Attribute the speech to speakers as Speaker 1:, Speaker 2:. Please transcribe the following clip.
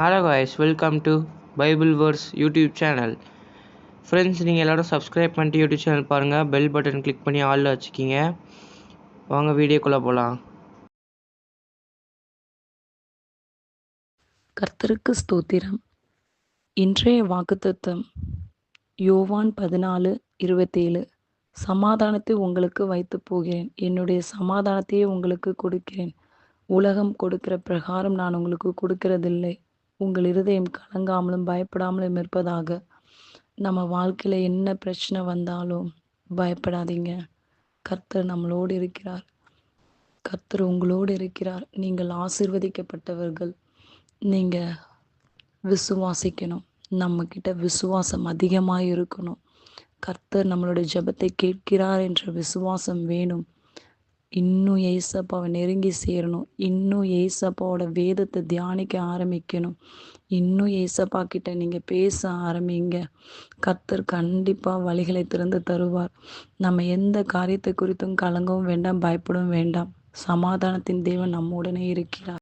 Speaker 1: Hello guys, welcome to Bible verse YouTube channel. Friends, நீங்கள் எல்லோரும் subscribe பண்ணிட்டு YouTube channel பாருங்கள். பெல் பட்டன் கிளிக் பண்ணி ஆளில் வச்சுக்கிங்க. வாங்க வீடியோக்குள்ளே போகலாம்.
Speaker 2: கர்த்தருக்கு ஸ்தோத்திரம். இன்றைய வாக்குத்தத்தம் யோவான் 14:27. சமாதானத்தை உங்களுக்கு வைத்து போகிறேன், என்னுடைய சமாதானத்தையே உங்களுக்கு கொடுக்கிறேன். உலகம் கொடுக்கிற பிரகாரம் நான் உங்களுக்கு கொடுக்கிறதில்லை. உங்கள் இருதயம் கலங்காமலும் பயப்படாமலும் இருப்பதாக. நம்ம வாழ்க்கையில் என்ன பிரச்சனை வந்தாலும் பயப்படாதீங்க. கர்த்தர் நம்மளோடு இருக்கிறார். கர்த்தர் உங்களோடு இருக்கிறார். நீங்கள் ஆசீர்வதிக்கப்பட்டவர்கள். நீங்கள் விசுவாசிக்கணும். நம்மக்கிட்ட விசுவாசம் அதிகமாக இருக்கணும். கர்த்தர் நம்மளுடைய ஜெபத்தை கேட்கிறார் என்ற விசுவாசம் வேணும். இன்னும் ஏசப்பாவை நெருங்கி சேரணும். இன்னும் ஏசப்பாவோட வேதத்தை தியானிக்க ஆரம்பிக்கணும். இன்னும் ஏசப்பா கிட்ட நீங்கள் பேச ஆரம்பிங்க. கர்த்தர் கண்டிப்பாக வழிகளை திறந்து தருவார். நம்ம எந்த காரியத்தை குறித்தும் கலங்கவும் வேண்டாம், பயப்படவும் வேண்டாம். சமாதானத்தின் தேவன் நம்முடனே இருக்கிறார்.